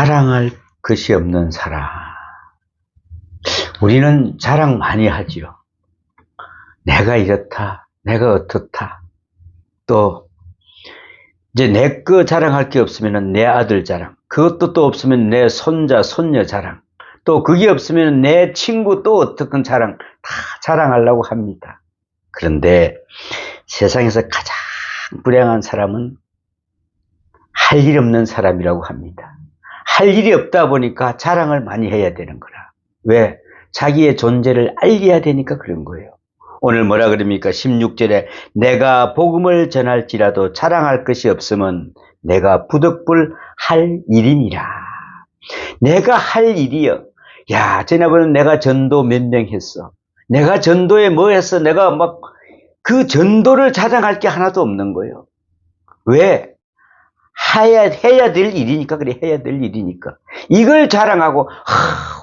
자랑할 것이 없는 사람. 우리는 자랑 많이 하지요. 내가 이렇다, 내가 어떻다. 또 이제 내 거 자랑할 게 없으면 내 아들 자랑, 그것도 또 없으면 내 손자, 손녀 자랑, 또 그게 없으면 내 친구 또 어떻든 자랑, 다 자랑하려고 합니다. 그런데 세상에서 가장 불행한 사람은 할 일 없는 사람이라고 합니다. 할 일이 없다 보니까 자랑을 많이 해야 되는 거라. 왜? 자기의 존재를 알려야 되니까 그런 거예요. 오늘 뭐라 그럽니까? 16절에 내가 복음을 전할지라도 자랑할 것이 없으면 내가 부득불 할 일임이라. 내가 할 일이요. 야, 지난번에 내가 전도 몇 명 했어. 내가 전도에 뭐 했어. 내가 막 그 전도를 자랑할 게 하나도 없는 거예요. 왜? 해야 될 일이니까. 그래, 해야 될 일이니까. 이걸 자랑하고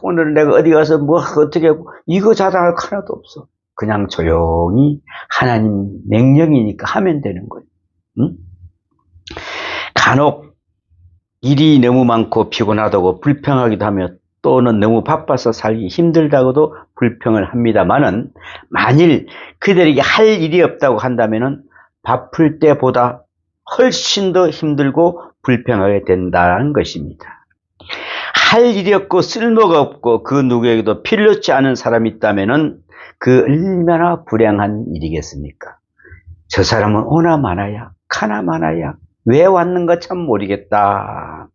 오늘 내가 어디 가서 뭐 어떻게 하고 이거 자랑할 거 하나도 없어. 그냥 조용히 하나님 명령이니까 하면 되는 거예요. 응? 간혹 일이 너무 많고 피곤하다고 불평하기도 하며 또는 너무 바빠서 살기 힘들다고도 불평을 합니다만은 만일 그들에게 할 일이 없다고 한다면은 바쁠 때보다 훨씬 더 힘들고 불평하게 된다는 것입니다. 할 일이 없고 쓸모가 없고 그 누구에게도 필요치 않은 사람이 있다면은 그 얼마나 불행한 일이겠습니까? 저 사람은 오나 마나야, 가나 마나야, 왜 왔는가 참 모르겠다.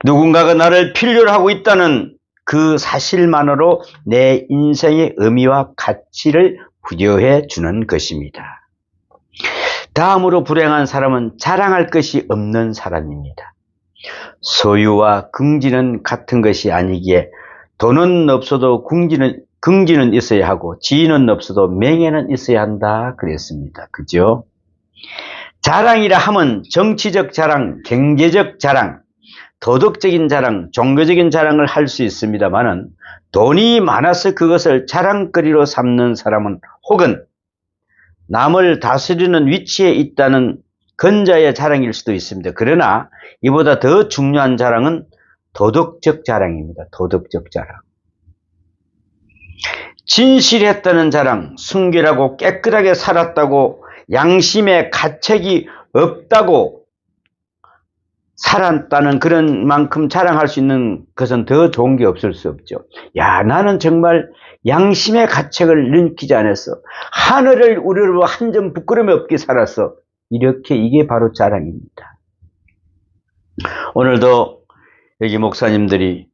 누군가가 나를 필요로 하고 있다는 그 사실만으로 내 인생의 의미와 가치를 부여해 주는 것입니다. 다음으로 불행한 사람은 자랑할 것이 없는 사람입니다. 소유와 긍지는 같은 것이 아니기에 돈은 없어도 긍지는 있어야 하고 지위는 없어도 명예는 있어야 한다 그랬습니다. 그죠? 자랑이라 하면 정치적 자랑, 경제적 자랑, 도덕적인 자랑, 종교적인 자랑을 할 수 있습니다만은 돈이 많아서 그것을 자랑거리로 삼는 사람은 혹은 남을 다스리는 위치에 있다는 근자의 자랑일 수도 있습니다. 그러나 이보다 더 중요한 자랑은 도덕적 자랑입니다. 도덕적 자랑. 진실했다는 자랑, 순결하고 깨끗하게 살았다고, 양심의 가책이 없다고 살았다는 그런 만큼 자랑할 수 있는 것은 더 좋은 게 없을 수 없죠. 야, 나는 정말 양심의 가책을 느끼지 않았어. 하늘을 우러러 한 점 부끄러움이 없게 살았어. 이렇게 이게 바로 자랑입니다. 오늘도 여기 목사님들이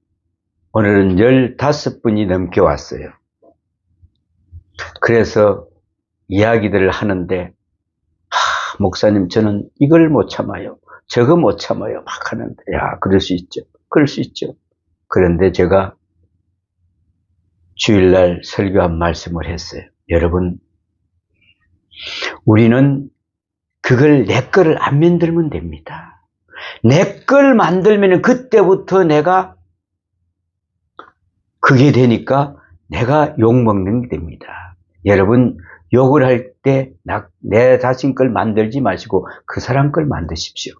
오늘은 15분이 넘게 왔어요. 그래서 이야기들을 하는데 목사님 저는 이걸 못 참아요. 저거 못 참아요. 막 하는데 야, 그럴 수 있죠. 그럴 수 있죠. 그런데 제가 주일날 설교한 말씀을 했어요. 여러분, 우리는 그걸 내 거를 안 만들면 됩니다. 내 걸 만들면 그때부터 내가 그게 되니까 내가 욕먹는 게 됩니다. 여러분, 욕을 할 때 내 자신 걸 만들지 마시고 그 사람 걸 만드십시오.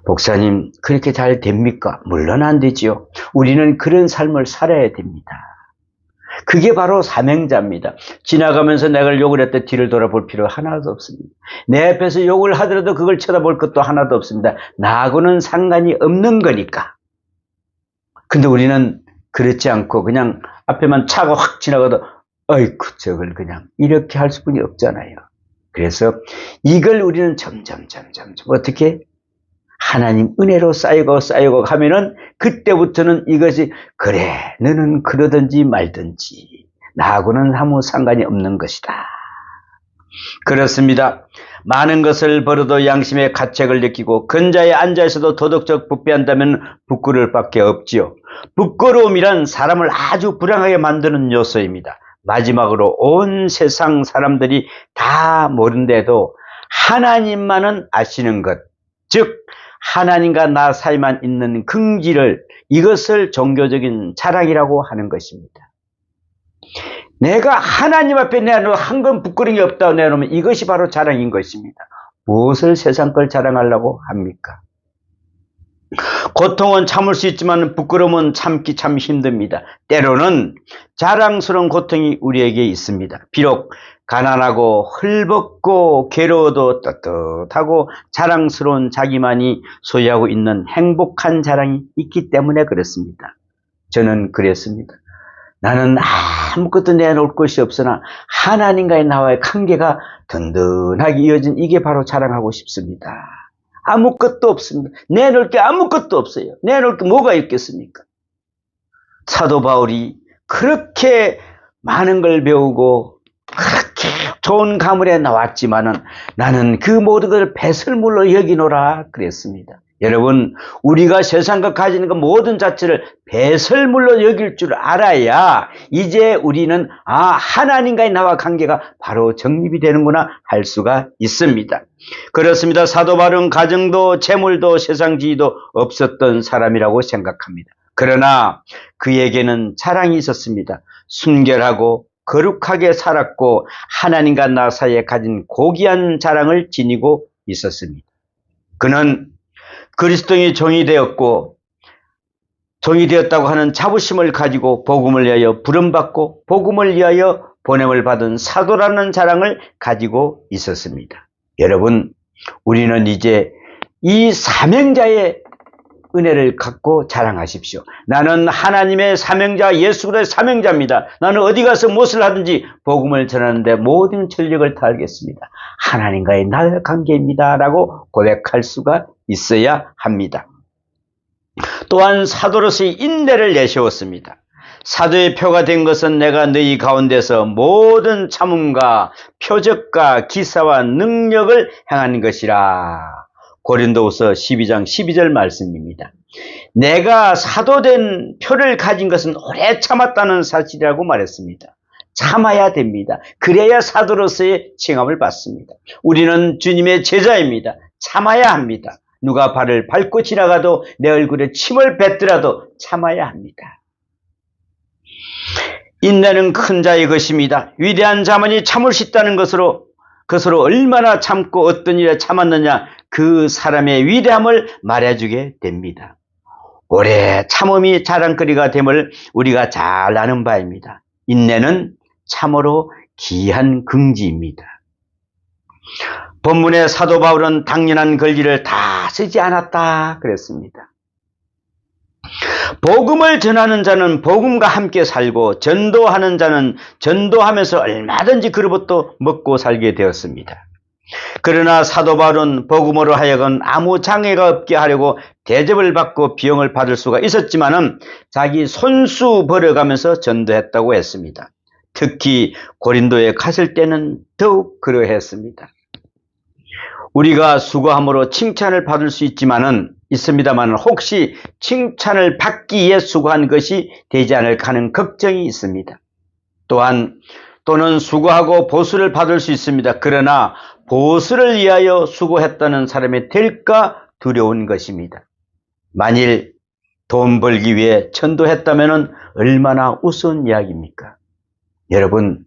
목사님, 그렇게 잘 됩니까? 물론 안 되지요. 우리는 그런 삶을 살아야 됩니다. 그게 바로 사명자입니다. 지나가면서 내가 욕을 했다 뒤를 돌아볼 필요 하나도 없습니다. 내 앞에서 욕을 하더라도 그걸 쳐다볼 것도 하나도 없습니다. 나하고는 상관이 없는 거니까. 근데 우리는 그렇지 않고 그냥 앞에만 차가 확 지나가도 어이쿠 저걸 그냥 이렇게 할 수뿐이 없잖아요. 그래서 이걸 우리는 점점 어떻게 하나님 은혜로 쌓이고 하면은 그때부터는 이것이 그래 너는 그러든지 말든지 나하고는 아무 상관이 없는 것이다. 그렇습니다. 많은 것을 벌어도 양심의 가책을 느끼고 근자에 앉아있어도 도덕적 부패한다면 부끄러울 밖에 없지요. 부끄러움이란 사람을 아주 불행하게 만드는 요소입니다. 마지막으로 온 세상 사람들이 다 모른데도 하나님만은 아시는 것, 즉 하나님과 나 사이만 있는 긍지를 이것을 종교적인 자랑이라고 하는 것입니다. 내가 하나님 앞에 내놓은 한 건 부끄러운 게 없다고 내놓으면 이것이 바로 자랑인 것입니다. 무엇을 세상 걸 자랑하려고 합니까? 고통은 참을 수 있지만 부끄러움은 참기 참 힘듭니다. 때로는 자랑스러운 고통이 우리에게 있습니다. 비록 가난하고 헐벗고 괴로워도 떳떳하고 자랑스러운 자기만이 소유하고 있는 행복한 자랑이 있기 때문에 그렇습니다. 저는 그랬습니다. 나는 아무것도 내놓을 것이 없으나 하나님과의 나와의 관계가 든든하게 이어진 이게 바로 자랑하고 싶습니다. 아무것도 없습니다. 내놓을 게 아무것도 없어요. 내놓을 게 뭐가 있겠습니까? 사도 바울이 그렇게 많은 걸 배우고 그렇게 좋은 가문에 나왔지만은 나는 그 모든 것을 배설물로 여기노라 그랬습니다. 여러분, 우리가 세상과 가지는 그 모든 자체를 배설물로 여길 줄 알아야 이제 우리는 하나님과의 나와 관계가 바로 정립이 되는구나 할 수가 있습니다. 그렇습니다. 사도 바울은 가정도 재물도 세상 지위도 없었던 사람이라고 생각합니다. 그러나 그에게는 자랑이 있었습니다. 순결하고 거룩하게 살았고 하나님과 나 사이에 가진 고귀한 자랑을 지니고 있었습니다. 그는 그리스도의 종이 되었고 종이 되었다고 하는 자부심을 가지고 복음을 위하여 부름받고 복음을 위하여 보냄을 받은 사도라는 자랑을 가지고 있었습니다. 여러분, 우리는 이제 이 사명자의 은혜를 갖고 자랑하십시오. 나는 하나님의 사명자, 예수 그리스도의 사명자입니다. 나는 어디 가서 무엇을 하든지 복음을 전하는데 모든 전력을 다하겠습니다. 하나님과의 나의 관계입니다. 라고 고백할 수가 있어야 합니다. 또한 사도로서의 인내를 내세웠습니다. 사도의 표가 된 것은 내가 너희 가운데서 모든 참음과 표적과 기사와 능력을 행한 것이라. 고린도후서 12장 12절 말씀입니다. 내가 사도된 표를 가진 것은 오래 참았다는 사실이라고 말했습니다. 참아야 됩니다. 그래야 사도로서의 칭함을 받습니다. 우리는 주님의 제자입니다. 참아야 합니다. 누가 발을 밟고 지나가도 내 얼굴에 침을 뱉더라도 참아야 합니다. 인내는 큰 자의 것입니다. 위대한 자만이 참을 수 있다는 것으로 얼마나 참고 어떤 일에 참았느냐 그 사람의 위대함을 말해주게 됩니다. 오래 참음이 자랑거리가 됨을 우리가 잘 아는 바입니다. 인내는 참으로 귀한 긍지입니다. 본문의 사도 바울은 당연한 권리를 다 쓰지 않았다 그랬습니다. 복음을 전하는 자는 복음과 함께 살고 전도하는 자는 전도하면서 얼마든지 그로부터 먹고 살게 되었습니다. 그러나 사도 바울은 복음으로 하여금 아무 장애가 없게 하려고 대접을 받고 비용을 받을 수가 있었지만은 자기 손수 벌어가면서 전도했다고 했습니다. 특히 고린도에 갔을 때는 더욱 그러했습니다. 우리가 수고함으로 칭찬을 받을 수 있습니다만 혹시 칭찬을 받기 위해 수고한 것이 되지 않을까 하는 걱정이 있습니다. 또는 수고하고 보수를 받을 수 있습니다. 그러나 보수를 위하여 수고했다는 사람이 될까 두려운 것입니다. 만일 돈 벌기 위해 전도했다면 얼마나 우스운 이야기입니까? 여러분,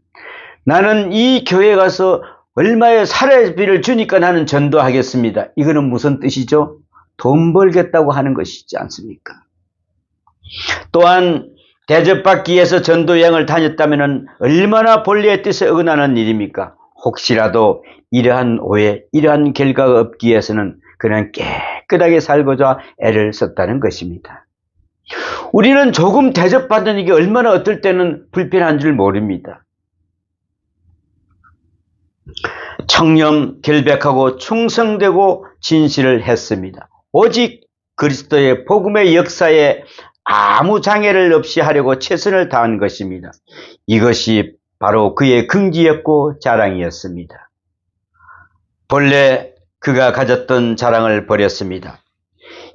나는 이 교회에 가서 얼마의 사례비를 주니까 나는 전도하겠습니다. 이거는 무슨 뜻이죠? 돈 벌겠다고 하는 것이지 않습니까? 또한 대접받기 위해서 전도 여행을 다녔다면 얼마나 본래의 뜻에 어긋나는 일입니까? 혹시라도 이러한 오해, 이러한 결과가 없기 위해서는 그냥 깨끗하게 살고자 애를 썼다는 것입니다. 우리는 조금 대접받는 이게 얼마나 어떨 때는 불편한 줄 모릅니다. 청렴, 결백하고 충성되고 진실을 했습니다. 오직 그리스도의 복음의 역사에 아무 장애를 없이 하려고 최선을 다한 것입니다. 이것이 바로 그의 긍지였고 자랑이었습니다. 본래 그가 가졌던 자랑을 버렸습니다.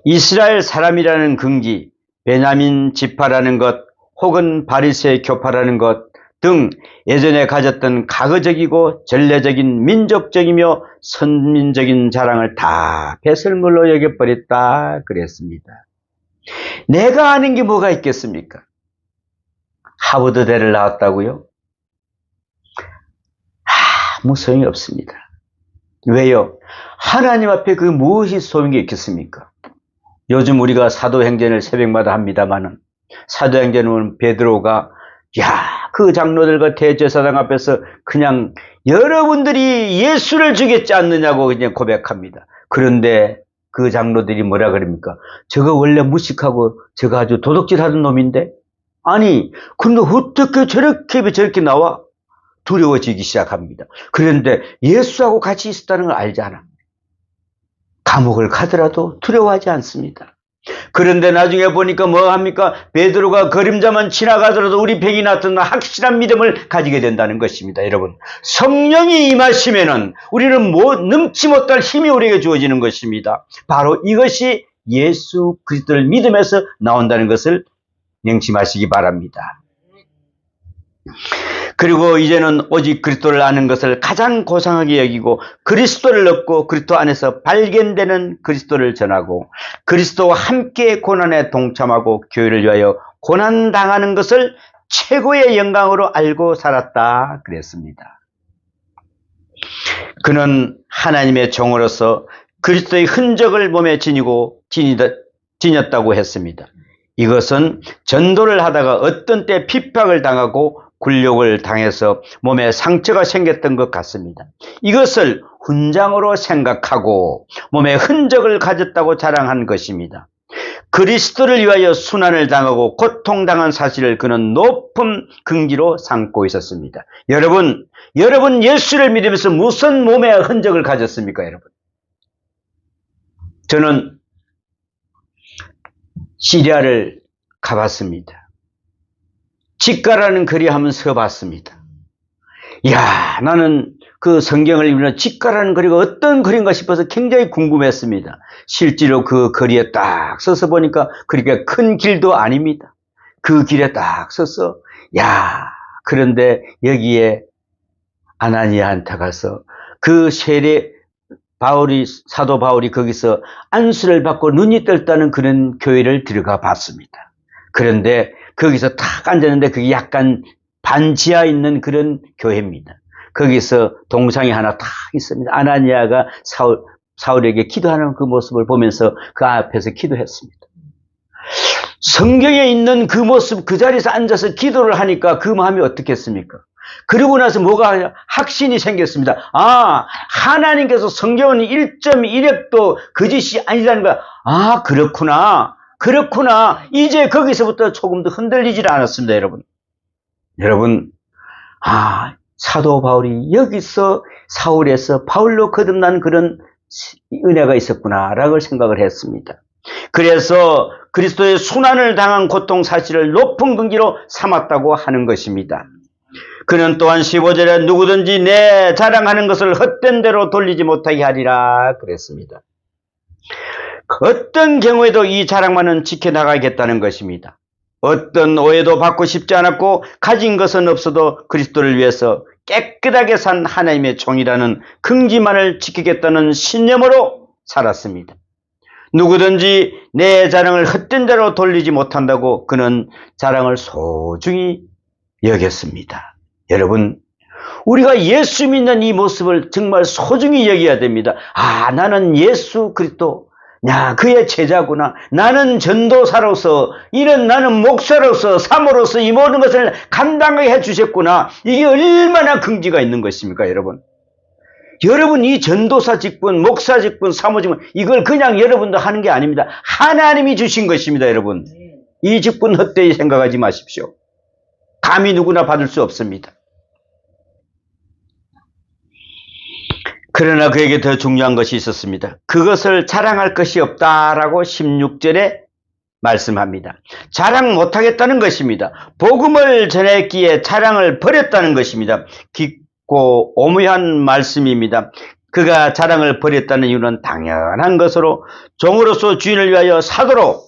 이스라엘 사람이라는 긍지, 베냐민 지파라는 것, 혹은 바리새 교파라는 것 등 예전에 가졌던 가거적이고 전례적인 민족적이며 선민적인 자랑을 다 배설물로 여겨버렸다 그랬습니다. 내가 아는 게 뭐가 있겠습니까? 하버드대를 나왔다고요? 아무 소용이 없습니다. 왜요? 하나님 앞에 그 무엇이 소용이 있겠습니까? 요즘 우리가 사도행전을 새벽마다 합니다마는 사도행전은 베드로가 그 장로들과 대제사장 앞에서 그냥 여러분들이 예수를 죽였지 않느냐고 그냥 고백합니다. 그런데 그 장로들이 뭐라 그럽니까? 저거 원래 무식하고 저거 아주 도둑질하던 놈인데 아니 근데 어떻게 저렇게 나와? 두려워지기 시작합니다. 그런데 예수하고 같이 있었다는 걸 알잖아. 감옥을 가더라도 두려워하지 않습니다. 그런데 나중에 보니까 뭐 합니까? 베드로가 그림자만 지나가더라도 우리 병이 낫던 확실한 믿음을 가지게 된다는 것입니다. 여러분, 성령이 임하시면은 우리는 넘지 못할 힘이 우리에게 주어지는 것입니다. 바로 이것이 예수 그리스도를 믿음에서 나온다는 것을 명심하시기 바랍니다. 그리고 이제는 오직 그리스도를 아는 것을 가장 고상하게 여기고 그리스도를 얻고 그리스도 안에서 발견되는 그리스도를 전하고 그리스도와 함께 고난에 동참하고 교회를 위하여 고난당하는 것을 최고의 영광으로 알고 살았다 그랬습니다. 그는 하나님의 종으로서 그리스도의 흔적을 몸에 지녔다고 했습니다. 이것은 전도를 하다가 어떤 때 핍박을 당하고 굴욕을 당해서 몸에 상처가 생겼던 것 같습니다. 이것을 훈장으로 생각하고 몸에 흔적을 가졌다고 자랑한 것입니다. 그리스도를 위하여 순환을 당하고 고통당한 사실을 그는 높은 긍지로 삼고 있었습니다. 여러분 예수를 믿으면서 무슨 몸에 흔적을 가졌습니까, 여러분? 저는 시리아를 가봤습니다. 직가라는 거리 한번 서봤습니다. 나는 그 성경을 읽으면 직가라는 거리가 어떤 거리인가 싶어서 굉장히 궁금했습니다. 실제로 그 거리에 딱 서서 보니까 그렇게 큰 길도 아닙니다. 그 길에 딱 서서 그런데 여기에 아나니아한테 가서 그 사도 바울이 거기서 안수를 받고 눈이 떴다는 그런 교회를 들어가 봤습니다. 그런데 거기서 탁 앉았는데 그게 약간 반지하 있는 그런 교회입니다. 거기서 동상이 하나 탁 있습니다. 아나니아가 사울에게 기도하는 그 모습을 보면서 그 앞에서 기도했습니다. 성경에 있는 그 모습, 그 자리에서 앉아서 기도를 하니까 그 마음이 어떻겠습니까? 그러고 나서 뭐가 확신이 생겼습니다. 하나님께서 성경은 1.1핵도 거짓이 아니라는 거야. 그렇구나. 이제 거기서부터 조금도 흔들리질 않았습니다, 여러분. 사도 바울이 여기서 사울에서 바울로 거듭난 그런 은혜가 있었구나라고 생각을 했습니다. 그래서 그리스도의 순환을 당한 고통 사실을 높은 긍지로 삼았다고 하는 것입니다. 그는 또한 15절에 누구든지 내 자랑하는 것을 헛된 대로 돌리지 못하게 하리라 그랬습니다. 어떤 경우에도 이 자랑만은 지켜나가겠다는 것입니다. 어떤 오해도 받고 싶지 않았고 가진 것은 없어도 그리스도를 위해서 깨끗하게 산 하나님의 종이라는 긍지만을 지키겠다는 신념으로 살았습니다. 누구든지 내 자랑을 헛된 대로 돌리지 못한다고 그는 자랑을 소중히 여겼습니다. 여러분, 우리가 예수 믿는 이 모습을 정말 소중히 여겨야 됩니다. 나는 예수 그리스도 그의 제자구나. 나는 전도사로서 나는 목사로서 사모로서 이 모든 것을 감당하게 해주셨구나. 이게 얼마나 긍지가 있는 것입니까, 여러분? 여러분 이 전도사 직분, 목사 직분, 사모 직분 이걸 그냥 여러분도 하는 게 아닙니다. 하나님이 주신 것입니다, 여러분. 이 직분 헛되이 생각하지 마십시오. 감히 누구나 받을 수 없습니다. 그러나 그에게 더 중요한 것이 있었습니다. 그것을 자랑할 것이 없다라고 16절에 말씀합니다. 자랑 못하겠다는 것입니다. 복음을 전했기에 자랑을 버렸다는 것입니다. 깊고 오묘한 말씀입니다. 그가 자랑을 버렸다는 이유는 당연한 것으로 종으로서 주인을 위하여 사도로서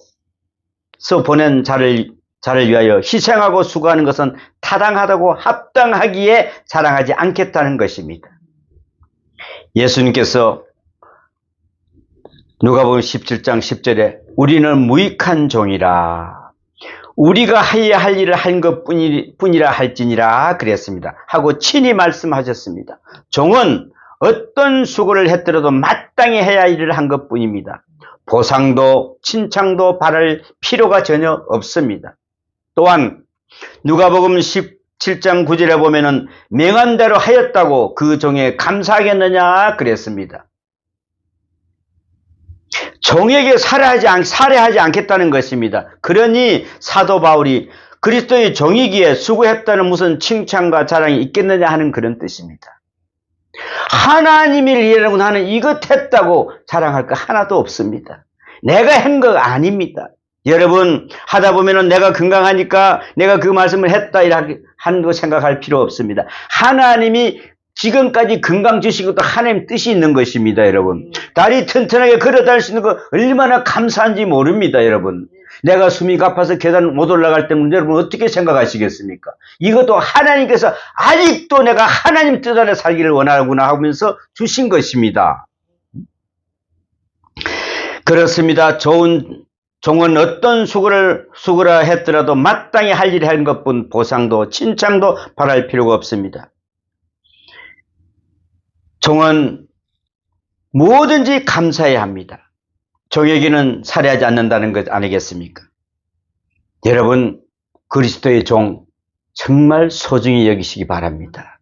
보낸 자를 위하여 희생하고 수고하는 것은 타당하다고 합당하기에 자랑하지 않겠다는 것입니다. 예수님께서 누가복음 17장 10절에 우리는 무익한 종이라 우리가 해야 할 일을 한 것뿐이라 할지니라 그랬습니다. 하고 친히 말씀하셨습니다. 종은 어떤 수고를 했더라도 마땅히 해야 할 일을 한 것뿐입니다. 보상도 칭찬도 바랄 필요가 전혀 없습니다. 또한 누가복음 17장 9절에 보면은 명한 대로 하였다고 그 종에 감사하겠느냐 그랬습니다. 종에게 살해하지 않겠다는 것입니다. 그러니 사도 바울이 그리스도의 종이기에 수고했다는 무슨 칭찬과 자랑이 있겠느냐 하는 그런 뜻입니다. 하나님을 위하라고 나는 이것 했다고 자랑할 거 하나도 없습니다. 내가 한 거 아닙니다. 여러분 하다 보면은 내가 건강하니까 내가 그 말씀을 했다 이렇게 하는 거 생각할 필요 없습니다. 하나님이 지금까지 건강 주신 것도 하나님 뜻이 있는 것입니다. 여러분 다리 튼튼하게 걸어 다닐 수 있는 거 얼마나 감사한지 모릅니다. 여러분 내가 숨이 가파서 계단 못 올라갈 때 여러분 어떻게 생각하시겠습니까? 이것도 하나님께서 아직도 내가 하나님 뜻 안에 살기를 원하구나 하면서 주신 것입니다. 그렇습니다. 좋은 종은 어떤 수고라 했더라도 마땅히 할 일을 하는 것뿐 보상도 칭찬도 바랄 필요가 없습니다. 종은 뭐든지 감사해야 합니다. 종에게는 살해하지 않는다는 것 아니겠습니까? 여러분 그리스도의 종 정말 소중히 여기시기 바랍니다.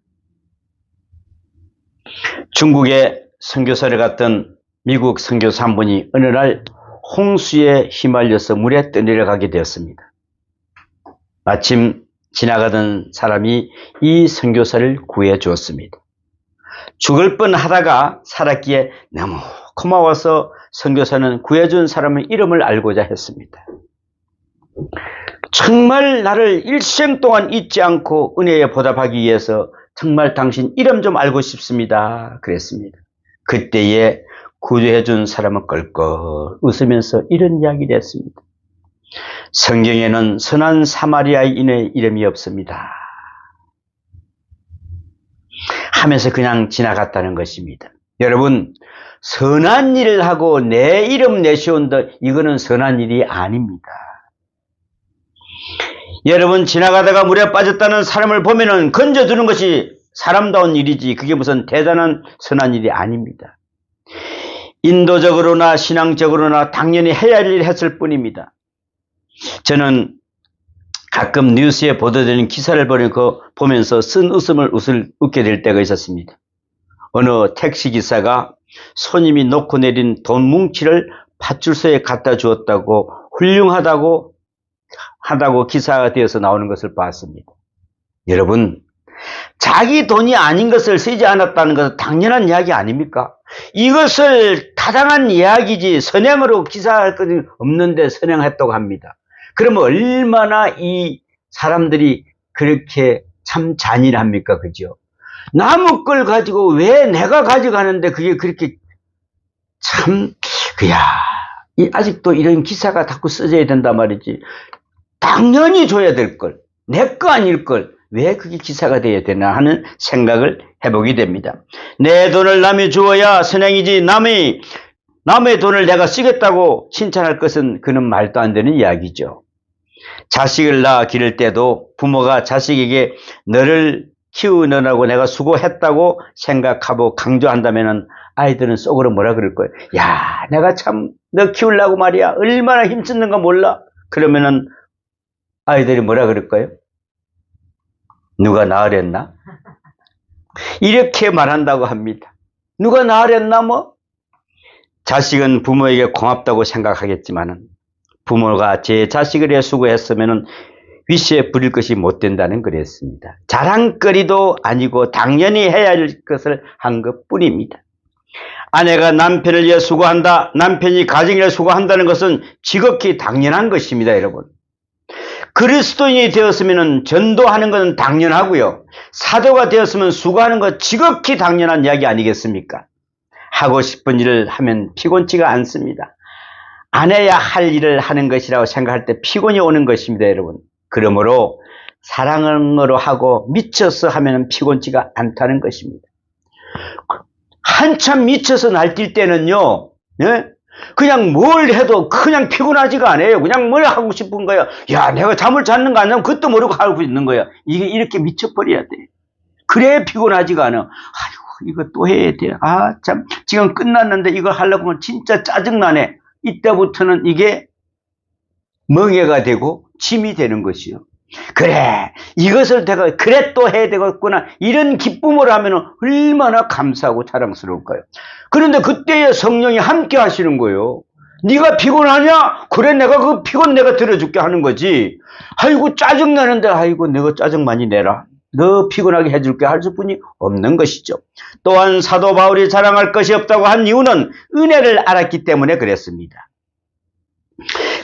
중국에 선교사를 갔던 미국 선교사 한 분이 어느 날 홍수에 휘말려서 물에 떠내려가게 되었습니다. 마침 지나가던 사람이 이 선교사를 구해 주었습니다. 죽을 뻔하다가 살았기에 너무 고마워서 선교사는 구해준 사람의 이름을 알고자 했습니다. 정말 나를 일생 동안 잊지 않고 은혜에 보답하기 위해서 정말 당신 이름 좀 알고 싶습니다. 그랬습니다. 그때에 구해준 사람은 껄껄 웃으면서 이런 이야기를 했습니다. 성경에는 선한 사마리아인의 이름이 없습니다. 하면서 그냥 지나갔다는 것입니다. 여러분 선한 일을 하고 내 이름 내세운다 이거는 선한 일이 아닙니다. 여러분 지나가다가 물에 빠졌다는 사람을 보면은 건져주는 것이 사람다운 일이지 그게 무슨 대단한 선한 일이 아닙니다. 인도적으로나 신앙적으로나 당연히 해야 할 일을 했을 뿐입니다. 저는 가끔 뉴스에 보도되는 기사를 보면서 쓴 웃음을 웃게 될 때가 있었습니다. 어느 택시기사가 손님이 놓고 내린 돈 뭉치를 파출소에 갖다 주었다고 훌륭하다고 기사가 되어서 나오는 것을 봤습니다. 여러분 자기 돈이 아닌 것을 쓰지 않았다는 것은 당연한 이야기 아닙니까? 이것을 타당한 이야기지 선행으로 기사할 것이 없는데 선행했다고 합니다. 그러면 얼마나 이 사람들이 그렇게 참 잔인합니까? 그죠? 남의 걸 가지고 왜 내가 가져가는데 그게 그렇게 참 아직도 이런 기사가 자꾸 써져야 된단 말이지. 당연히 줘야 될 걸, 내 거 아닐 걸 왜 그게 기사가 돼야 되나 하는 생각을 해보게 됩니다. 내 돈을 남이 주어야 선행이지 남의 돈을 내가 쓰겠다고 칭찬할 것은 그는 말도 안 되는 이야기죠. 자식을 낳아 기를 때도 부모가 자식에게 너를 키우느라고 내가 수고했다고 생각하고 강조한다면 아이들은 속으로 뭐라 그럴 거예요? 야, 내가 참 너 키우려고 말이야 얼마나 힘쓰는가 몰라? 그러면은 아이들이 뭐라 그럴까요? 누가 낳으랬나? 이렇게 말한다고 합니다. 누가 낳으랬나 뭐? 자식은 부모에게 고맙다고 생각하겠지만은 부모가 제 자식을 위해 수고했으면은 위시에 부릴 것이 못 된다는 그랬습니다. 자랑거리도 아니고 당연히 해야 할 것을 한 것뿐입니다. 아내가 남편을 위해 수고한다, 남편이 가정을 위해 수고한다는 것은 지극히 당연한 것입니다, 여러분. 그리스도인이 되었으면 전도하는 것은 당연하고요. 사도가 되었으면 수고하는 것 지극히 당연한 이야기 아니겠습니까? 하고 싶은 일을 하면 피곤치가 않습니다. 안 해야 할 일을 하는 것이라고 생각할 때 피곤이 오는 것입니다, 여러분. 그러므로 사랑으로 하고 미쳐서 하면 피곤치가 않다는 것입니다. 한참 미쳐서 날뛸 때는요, 그냥 뭘 해도 그냥 피곤하지가 않아요. 그냥 뭘 하고 싶은 거야. 야, 내가 잠을 잤는 거 아니면 그것도 모르고 하고 있는 거야. 이게 이렇게 미쳐버려야 돼. 그래 피곤하지가 않아. 아이고, 이거 또 해야 돼. 아, 참, 지금 끝났는데 이거 하려고 하면 진짜 짜증나네. 이때부터는 이게 멍해가 되고 짐이 되는 것이요. 그래, 이것을 내가 그래 또 해야 되겠구나, 이런 기쁨을 하면 얼마나 감사하고 자랑스러울까요? 그런데 그때에 성령이 함께 하시는 거예요. 네가 피곤하냐? 그래, 내가 그 피곤 내가 들어줄게 하는 거지. 아이고 짜증나는데, 아이고 내가 짜증 많이 내라, 너 피곤하게 해줄게 할 수뿐이 없는 것이죠. 또한 사도 바울이 자랑할 것이 없다고 한 이유는 은혜를 알았기 때문에 그랬습니다.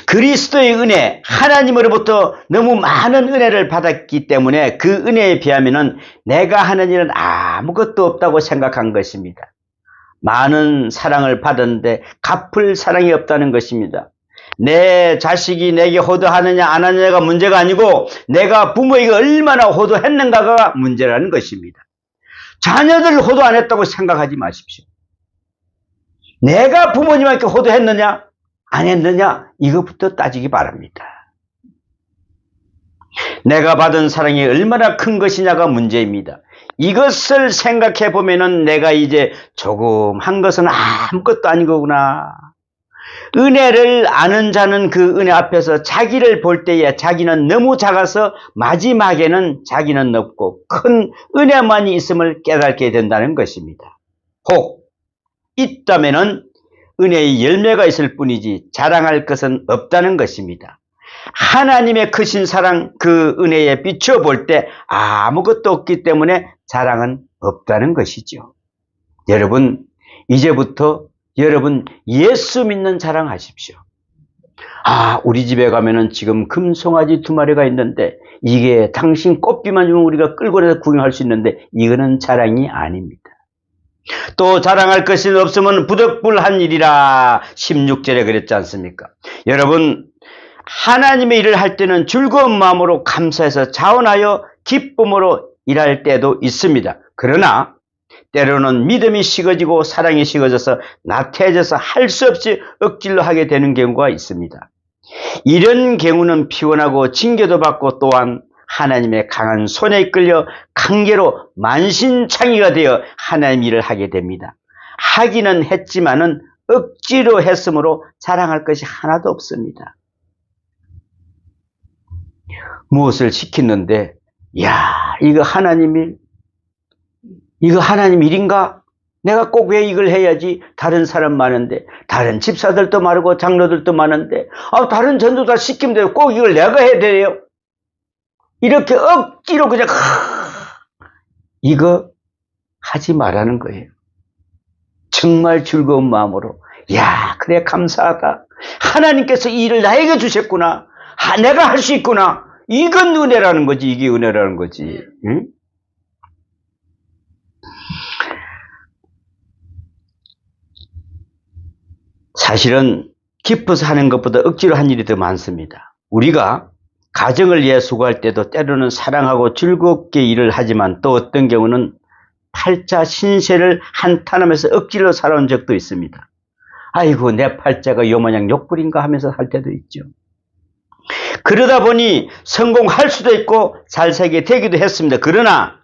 그리스도의 은혜, 하나님으로부터 너무 많은 은혜를 받았기 때문에 그 은혜에 비하면 내가 하는 일은 아무것도 없다고 생각한 것입니다. 많은 사랑을 받았는데 갚을 사랑이 없다는 것입니다. 내 자식이 내게 호도하느냐 안 하느냐가 문제가 아니고 내가 부모에게 얼마나 호도했는가가 문제라는 것입니다. 자녀들 호도 안 했다고 생각하지 마십시오. 내가 부모님한테 호도했느냐 안 했느냐, 이것부터 따지기 바랍니다. 내가 받은 사랑이 얼마나 큰 것이냐가 문제입니다. 이것을 생각해 보면은 내가 이제 조금 한 것은 아무것도 아닌 거구나. 은혜를 아는 자는 그 은혜 앞에서 자기를 볼 때에 자기는 너무 작아서 마지막에는 자기는 없고 큰 은혜만이 있음을 깨닫게 된다는 것입니다. 혹 있다면은 은혜의 열매가 있을 뿐이지 자랑할 것은 없다는 것입니다. 하나님의 크신 사랑, 그 은혜에 비춰볼 때 아무것도 없기 때문에 자랑은 없다는 것이죠. 여러분, 이제부터 여러분 예수 믿는 자랑하십시오. 우리 집에 가면은 지금 금송아지 2마리가 있는데 이게 당신 꽃비만 주면 우리가 끌고 내서 구경할 수 있는데 이거는 자랑이 아닙니다. 또 자랑할 것이 없으면 부득불한 일이라 16절에 그랬지 않습니까? 여러분, 하나님의 일을 할 때는 즐거운 마음으로 감사해서 자원하여 기쁨으로 일할 때도 있습니다. 그러나 때로는 믿음이 식어지고 사랑이 식어져서 나태해져서 할 수 없이 억지로 하게 되는 경우가 있습니다. 이런 경우는 피곤하고 징계도 받고 또한 하나님의 강한 손에 이끌려 강제로 만신창이가 되어 하나님 일을 하게 됩니다. 하기는 했지만은 억지로 했으므로 자랑할 것이 하나도 없습니다. 무엇을 시켰는데, 이거 하나님 일인가? 내가 꼭 왜 이걸 해야지? 다른 사람 많은데, 다른 집사들도 많고 장로들도 많은데, 다른 전도자 시키면 돼요. 꼭 이걸 내가 해야 돼요. 이렇게 억지로 그냥 이거 하지 말라는 거예요. 정말 즐거운 마음으로, 그래 감사하다. 하나님께서 이 일을 나에게 주셨구나. 내가 할 수 있구나. 이건 은혜라는 거지. 이게 은혜라는 거지. 응? 사실은 기뻐서 하는 것보다 억지로 한 일이 더 많습니다. 우리가 가정을 위해 수고할 때도 때로는 사랑하고 즐겁게 일을 하지만 또 어떤 경우는 팔자 신세를 한탄하면서 억지로 살아온 적도 있습니다. 아이고 내 팔자가 요마냥 욕불인가 하면서 할 때도 있죠. 그러다 보니 성공할 수도 있고 잘 살게 되기도 했습니다. 그러나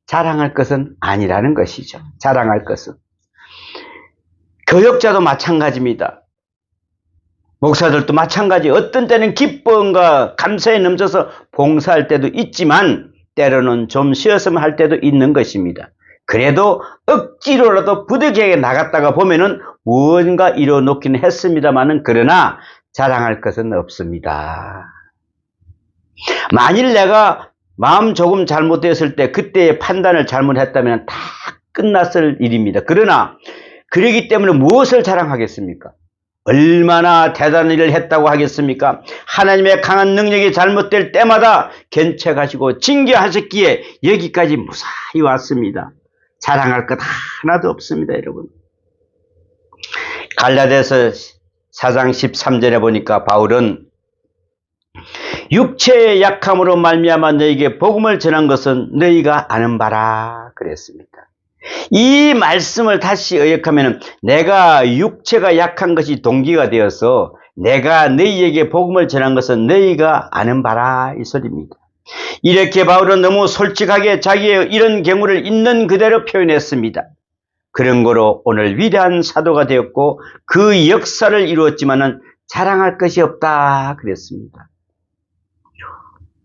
자랑할 것은 아니라는 것이죠. 자랑할 것은. 교역자도 마찬가지입니다. 목사들도 마찬가지. 어떤 때는 기쁨과 감사에 넘쳐서 봉사할 때도 있지만 때로는 좀 쉬었으면 할 때도 있는 것입니다. 그래도 억지로라도 부득이하게 나갔다가 보면은 무언가 이뤄놓기는 했습니다만은 그러나 자랑할 것은 없습니다. 만일 내가 마음 조금 잘못되었을 때 그때의 판단을 잘못했다면 다 끝났을 일입니다. 그러나 그러기 때문에 무엇을 자랑하겠습니까? 얼마나 대단한 일을 했다고 하겠습니까? 하나님의 강한 능력이 잘못될 때마다 견책하시고 징계하셨기에 여기까지 무사히 왔습니다. 자랑할 것 하나도 없습니다, 여러분. 갈라디아서 4장 13절에 보니까 바울은 육체의 약함으로 말미암아 너희에게 복음을 전한 것은 너희가 아는 바라 그랬습니다. 이 말씀을 다시 의역하면 내가 육체가 약한 것이 동기가 되어서 내가 너희에게 복음을 전한 것은 너희가 아는 바라 이 소리입니다. 이렇게 바울은 너무 솔직하게 자기의 이런 경우를 있는 그대로 표현했습니다. 그런 거로 오늘 위대한 사도가 되었고 그 역사를 이루었지만은 자랑할 것이 없다 그랬습니다.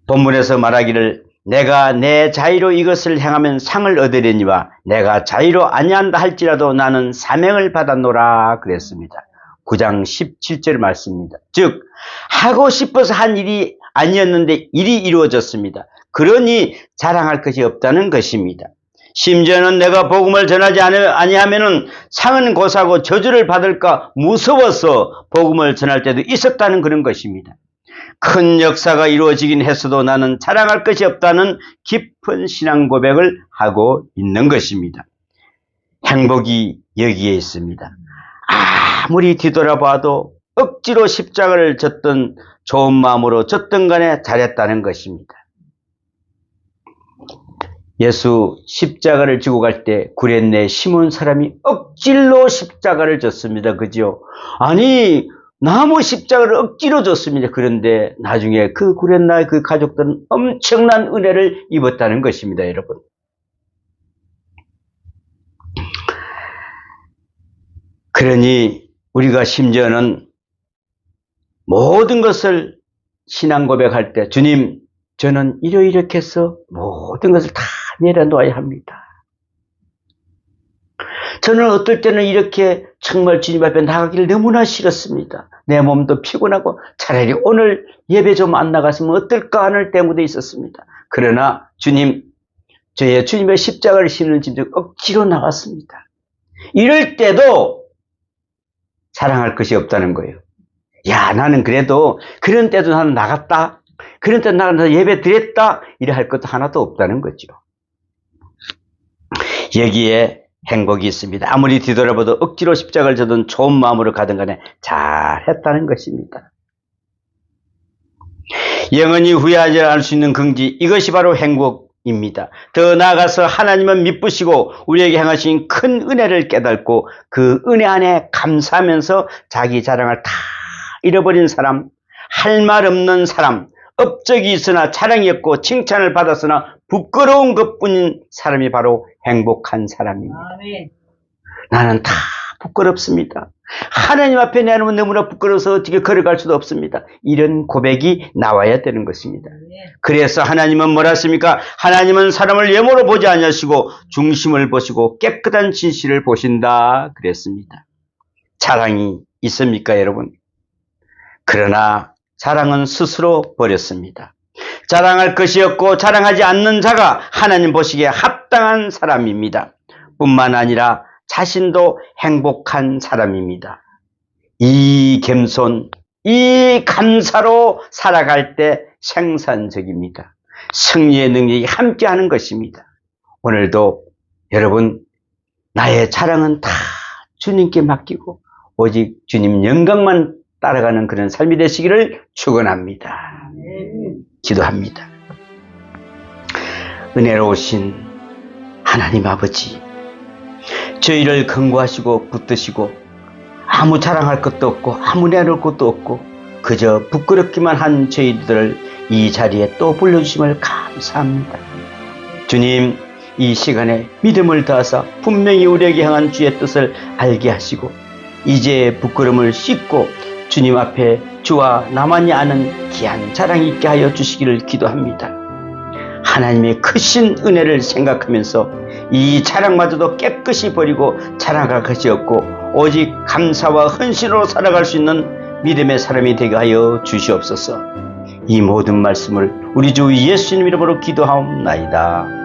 본문에서 말하기를 내가 내 자의로 이것을 행하면 상을 얻으려니와 내가 자의로 아니한다 할지라도 나는 사명을 받았노라 그랬습니다. 9장 17절 말씀입니다. 즉 하고 싶어서 한 일이 아니었는데 일이 이루어졌습니다. 그러니 자랑할 것이 없다는 것입니다. 심지어는 내가 복음을 전하지 아니하면은 상은 고사고 저주를 받을까 무서워서 복음을 전할 때도 있었다는 그런 것입니다. 큰 역사가 이루어지긴 했어도 나는 자랑할 것이 없다는 깊은 신앙 고백을 하고 있는 것입니다. 행복이 여기에 있습니다. 아무리 뒤돌아봐도 억지로 십자가를 졌던 좋은 마음으로 졌던 간에 잘했다는 것입니다. 예수 십자가를 지고 갈 때 구레네 시몬 사람이 억지로 십자가를 졌습니다. 그죠? 아니 나무 십자가를 억지로 졌습니다. 그런데 나중에 그 구레나의 그 가족들은 엄청난 은혜를 입었다는 것입니다. 여러분. 그러니 우리가 심지어는 모든 것을 신앙 고백할 때 주님 저는 이렇게 해서 모든 것을 다 내려놓아야 합니다. 저는 어떨 때는 이렇게 정말 주님 앞에 나가기를 너무나 싫었습니다. 내 몸도 피곤하고 차라리 오늘 예배 좀 안 나갔으면 어떨까 하는 때무도 있었습니다. 그러나 주님, 저의 주님의 십자가를 싣는 짐 억지로 나갔습니다. 이럴 때도 자랑할 것이 없다는 거예요. 야, 나는 그래도 그런 때도 나는 나갔다. 그런 때도 나는 예배 드렸다. 이래 할 것도 하나도 없다는 거죠. 여기에 행복이 있습니다. 아무리 뒤돌아봐도 억지로 십자가를 져든 좋은 마음으로 가든 간에 잘했다는 것입니다. 영원히 후회하지 않을 수 있는 긍지, 이것이 바로 행복입니다. 더 나아가서 하나님은 미쁘시고 우리에게 행하신 큰 은혜를 깨닫고 그 은혜 안에 감사하면서 자기 자랑을 다 잃어버린 사람, 할 말 없는 사람, 업적이 있으나 자랑이 없고 칭찬을 받았으나 부끄러운 것뿐인 사람이 바로 행복한 사람입니다. 아멘. 나는 다 부끄럽습니다. 하나님 앞에 내 놈은 너무나 부끄러워서 어떻게 걸어갈 수도 없습니다. 이런 고백이 나와야 되는 것입니다. 그래서 하나님은 뭐라 했습니까? 하나님은 사람을 외모로 보지 아니하시고 중심을 보시고 깨끗한 진실을 보신다 그랬습니다. 자랑이 있습니까 여러분? 그러나 자랑은 스스로 버렸습니다. 자랑할 것이 없고 자랑하지 않는 자가 하나님 보시기에 합당한 사람입니다. 뿐만 아니라 자신도 행복한 사람입니다. 이 겸손, 이 감사로 살아갈 때 생산적입니다. 승리의 능력이 함께하는 것입니다. 오늘도 여러분 나의 자랑은 다 주님께 맡기고 오직 주님 영광만 따라가는 그런 삶이 되시기를 축원합니다. 기도합니다. 은혜로우신 하나님 아버지, 저희를 긍고하시고 붙드시고 아무 자랑할 것도 없고 아무 내놓을 것도 없고 그저 부끄럽기만 한 저희들을 이 자리에 또 불러주심을 감사합니다. 주님, 이 시간에 믿음을 다하사 분명히 우리에게 향한 주의 뜻을 알게 하시고 이제 부끄러움을 씻고 주님 앞에 주와 나만이 아는 귀한 자랑 있게 하여 주시기를 기도합니다. 하나님의 크신 은혜를 생각하면서 이 자랑마저도 깨끗이 버리고 자랑할 것이 없고 오직 감사와 헌신으로 살아갈 수 있는 믿음의 사람이 되게 하여 주시옵소서. 이 모든 말씀을 우리 주 예수님 이름으로 기도하옵나이다.